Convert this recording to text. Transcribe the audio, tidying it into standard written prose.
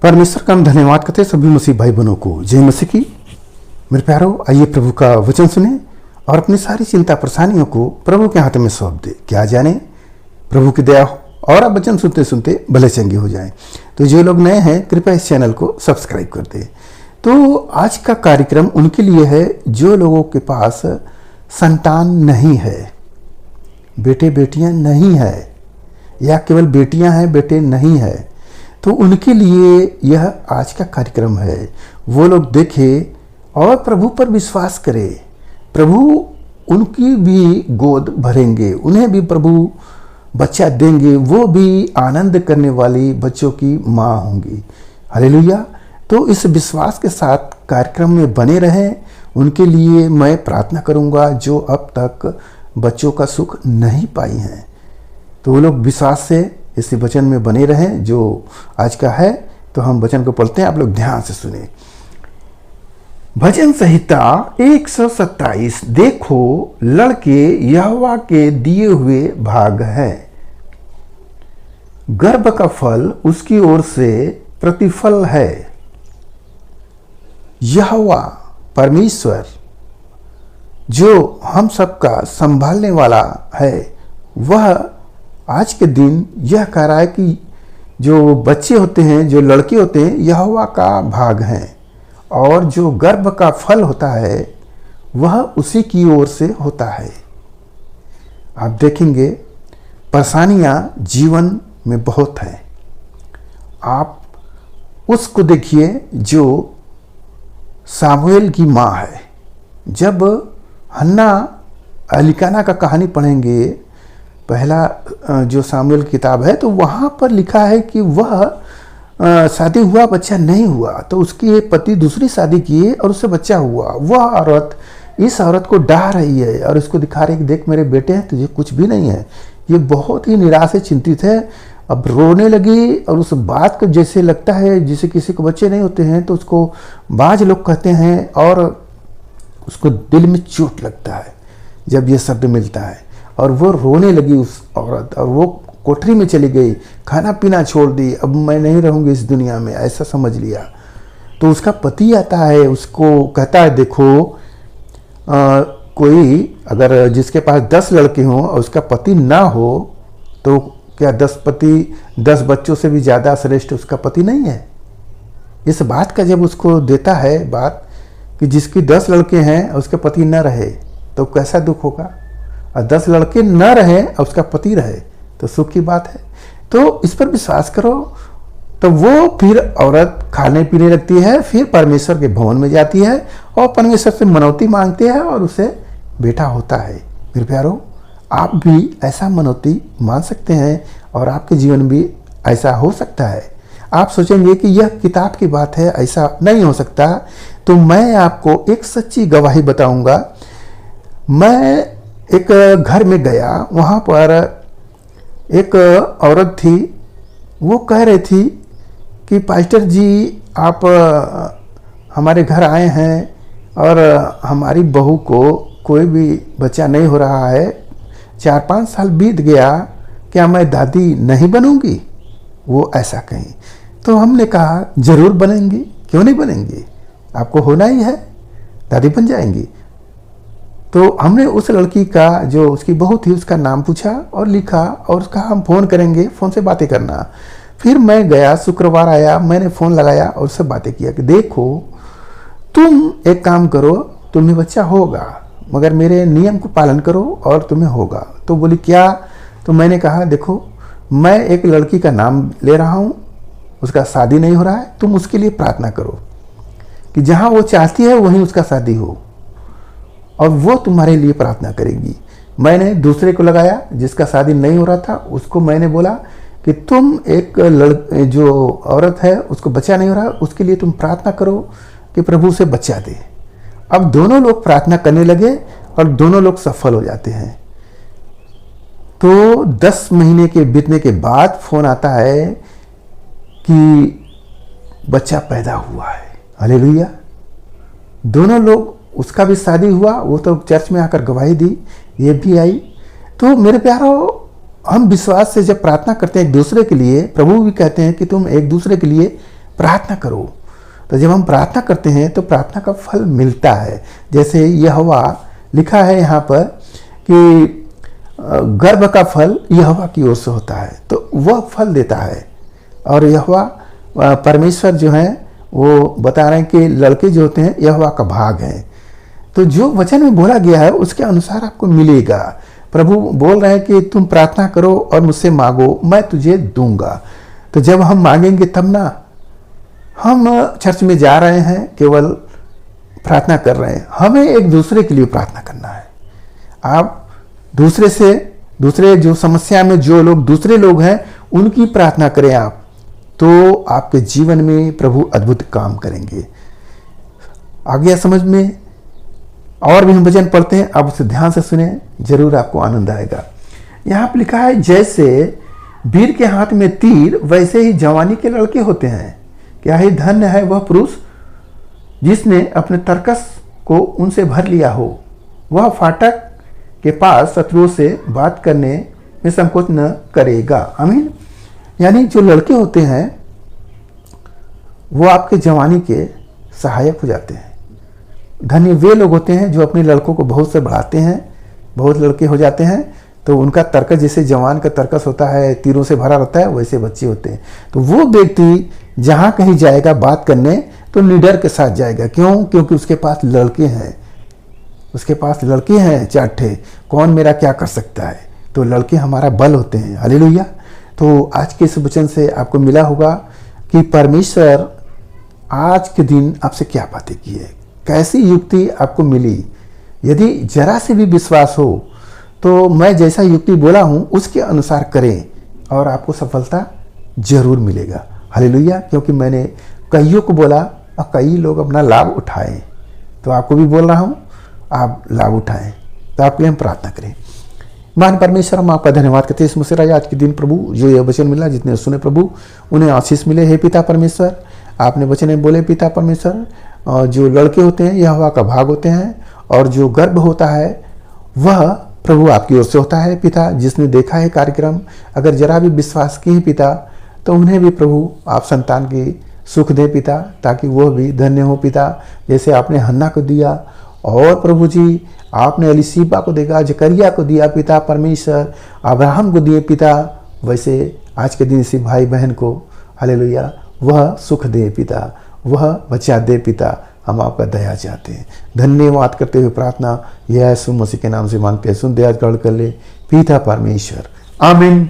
परमेश्वर का हम धन्यवाद करते हैं सभी मसीह भाई बहनों को। जय मसीह की। मेरे प्यारों, आइए प्रभु का वचन सुने और अपनी सारी चिंता परेशानियों को प्रभु के हाथ में सौंप दे। क्या जाने प्रभु की दया हो और आप वचन सुनते सुनते भले चंगे हो जाएं। तो जो लोग नए हैं कृपया इस चैनल को सब्सक्राइब कर दें। तो आज का कार्यक्रम उनके लिए है जो लोगों के पास संतान नहीं है, बेटे बेटियां नहीं है, या केवल बेटियां हैं बेटे नहीं है। तो उनके लिए यह आज का कार्यक्रम है। वो लोग देखें और प्रभु पर विश्वास करें। प्रभु उनकी भी गोद भरेंगे, उन्हें भी प्रभु बच्चा देंगे। वो भी आनंद करने वाली बच्चों की माँ होंगी। हालेलुया। तो इस विश्वास के साथ कार्यक्रम में बने रहें। उनके लिए मैं प्रार्थना करूंगा जो अब तक बच्चों का सुख नहीं पाई हैं। तो वो लोग विश्वास से इस वचन में बने रहें जो आज का है। तो हम वचन को पढ़ते हैं, आप लोग ध्यान से सुने। भजन संहिता 127। देखो लड़के यहोवा के दिए हुए भाग हैं, गर्भ का फल उसकी ओर से प्रतिफल है। यहोवा परमेश्वर जो हम सबका संभालने वाला है, वह आज के दिन यह कह रहा है कि जो बच्चे होते हैं, जो लड़के होते हैं, यहोवा का भाग हैं, और जो गर्भ का फल होता है वह उसी की ओर से होता है। आप देखेंगे परेशानियां जीवन में बहुत हैं। आप उसको देखिए जो सामुएल की माँ है। जब हन्ना एलिकाना का कहानी पढ़ेंगे, पहला जो सामुएल की किताब है, तो वहाँ पर लिखा है कि वह शादी हुआ, बच्चा नहीं हुआ, तो उसके पति दूसरी शादी किए और उससे बच्चा हुआ। वह औरत इस औरत को डाह रही है और इसको दिखा रही है कि देख मेरे बेटे हैं, तुझे कुछ भी नहीं है। ये बहुत ही निराश है, चिंतित है। अब रोने लगी और उस बात को जैसे लगता है जैसे किसी को बच्चे नहीं होते हैं तो उसको बाज लोग कहते हैं, और उसको दिल में चोट लगता है जब ये शब्द मिलता है। और वो रोने लगी उस औरत, और वो कोठरी में चली गई, खाना पीना छोड़ दी। अब मैं नहीं रहूँगी इस दुनिया में, ऐसा समझ लिया। तो उसका पति आता है, उसको कहता है देखो कोई अगर जिसके पास 10 लड़के हों और उसका पति ना हो तो क्या 10 बच्चों से भी ज़्यादा श्रेष्ठ उसका पति नहीं है? इस बात का जब उसको देता है बात कि जिसकी 10 लड़के हैं और उसके पति न रहे तो कैसा दुख होगा, और 10 लड़के न रहे और उसका पति रहे तो सुख की बात है। तो इस पर विश्वास करो। तो वो फिर औरत खाने पीने लगती है, फिर परमेश्वर के भवन में जाती है और परमेश्वर से मनौती मांगती है और उसे बेटा होता है। मेरे प्यारो, आप भी ऐसा मनौती मांग सकते हैं और आपके जीवन भी ऐसा हो सकता है। आप सोचेंगे कि यह किताब की बात है, ऐसा नहीं हो सकता। तो मैं आपको एक सच्ची गवाही बताऊंगा। मैं एक घर में गया, वहाँ पर एक औरत थी। वो कह रही थी कि पास्टर जी आप हमारे घर आए हैं और हमारी बहू को कोई भी बच्चा नहीं हो रहा है, 4-5 साल बीत गया, क्या मैं दादी नहीं बनूंगी? वो ऐसा कहीं। तो हमने कहा जरूर बनेंगी, क्यों नहीं बनेंगी, आपको होना ही है, दादी बन जाएंगी। तो हमने उस लड़की का जो उसकी बहू थी उसका नाम पूछा और लिखा और उसका हम फ़ोन करेंगे, फ़ोन से बातें करना। फिर मैं गया, शुक्रवार आया, मैंने फ़ोन लगाया और उससे बातें किया कि देखो तुम एक काम करो, तुम्हें बच्चा होगा, मगर मेरे नियम को पालन करो और तुम्हें होगा। तो बोली क्या? तो मैंने कहा देखो मैं एक लड़की का नाम ले रहा हूँ, उसका शादी नहीं हो रहा है, तुम उसके लिए प्रार्थना करो कि जहाँ वो चाहती है वहीं उसका शादी हो, और वो तुम्हारे लिए प्रार्थना करेगी। मैंने दूसरे को लगाया जिसका शादी नहीं हो रहा था, उसको मैंने बोला कि तुम एक जो औरत है उसको बच्चा नहीं हो रहा, उसके लिए तुम प्रार्थना करो कि प्रभु से बच्चा दे। अब दोनों लोग प्रार्थना करने लगे और दोनों लोग सफल हो जाते हैं। तो 10 महीने के बीतने के बाद फोन आता है कि बच्चा पैदा हुआ है। हालेलुया। दोनों लोग, उसका भी शादी हुआ, वो तो चर्च में आकर गवाही दी, ये भी आई। तो मेरे प्यारो, हम विश्वास से जब प्रार्थना करते हैं एक दूसरे के लिए, प्रभु भी कहते हैं कि तुम एक दूसरे के लिए प्रार्थना करो। तो जब हम प्रार्थना करते हैं तो प्रार्थना का फल मिलता है। जैसे यहोवा लिखा है यहाँ पर कि गर्भ का फल यहोवा की ओर से होता है, तो वह फल देता है। और यहोवा परमेश्वर जो है वो बता रहे हैं कि लड़के जो होते हैं यहोवा का भाग है। तो जो वचन में बोला गया है उसके अनुसार आपको मिलेगा। प्रभु बोल रहे हैं कि तुम प्रार्थना करो और मुझसे मांगो, मैं तुझे दूंगा। तो जब हम मांगेंगे तब ना, हम चर्च में जा रहे हैं केवल प्रार्थना कर रहे हैं, हमें एक दूसरे के लिए प्रार्थना करना है। आप दूसरे जो समस्या में जो लोग दूसरे लोग हैं उनकी प्रार्थना करें आप, तो आपके जीवन में प्रभु अद्भुत काम करेंगे। आ गया समझ में? और भी हम वचन पढ़ते हैं, आप उसे ध्यान से सुने, जरूर आपको आनंद आएगा। यहाँ पर लिखा है, जैसे वीर के हाथ में तीर वैसे ही जवानी के लड़के होते हैं। क्या ही धन्य है वह पुरुष जिसने अपने तर्कस को उनसे भर लिया हो। वह फाटक के पास शत्रुओं से बात करने में संकोच न करेगा। आमीन। यानी जो लड़के होते हैं वो आपके जवानी के सहायक हो जाते हैं। धन्य वे लोग होते हैं जो अपने लड़कों को बहुत से बढ़ाते हैं। बहुत लड़के हो जाते हैं तो उनका तर्कस, जैसे जवान का तर्कस होता है तीरों से भरा रहता है, वैसे बच्चे होते हैं। तो वो व्यक्ति जहां कहीं जाएगा बात करने तो निडर के साथ जाएगा। क्यों? क्योंकि उसके पास लड़के हैं, उसके पास लड़के हैं चार ठे। कौन मेरा क्या कर सकता है? तो लड़के हमारा बल होते हैं। हालेलुया। तो आज के इस वचन से आपको मिला होगा कि परमेश्वर आज के दिन आपसे क्या बातें की है, कैसी युक्ति आपको मिली। यदि जरा से भी विश्वास हो तो मैं जैसा युक्ति बोला हूं उसके अनुसार करें और आपको सफलता जरूर मिलेगा। हालेलुया। क्योंकि मैंने कईयों को बोला और कई लोग अपना लाभ उठाएं, तो आपको भी बोल रहा हूं आप लाभ उठाएं। तो आपके लिए हम प्रार्थना करें। महान परमेश्वर, हम आपका धन्यवाद करते हैं इस मुझसे राजा आज के दिन प्रभु जो ये वचन मिला, जितने सुने प्रभु उन्हें आशीष मिले। हे पिता परमेश्वर, आपने वचन में बोले पिता परमेश्वर, जो लड़के होते हैं यहोवा का भाग होते हैं, और जो गर्भ होता है वह प्रभु आपकी ओर से होता है। पिता, जिसने देखा है कार्यक्रम, अगर जरा भी विश्वास किए पिता, तो उन्हें भी प्रभु आप संतान की सुख दे पिता, ताकि वह भी धन्य हो पिता। जैसे आपने हन्ना को दिया और प्रभु जी आपने एलीशिबा को देगा, जकरिया को दिया पिता परमेश्वर, अब्राहम को दिए पिता, वैसे आज के दिन इसी भाई बहन को हालेलुया वह सुख दे पिता, वह बचा दे पिता। हम आपका दया चाहते हैं। धन्यवाद करते हुए प्रार्थना यीशु मसीह के नाम से मांगते हैं। सुन दया ग्रहण कर ले पिता परमेश्वर। आमीन।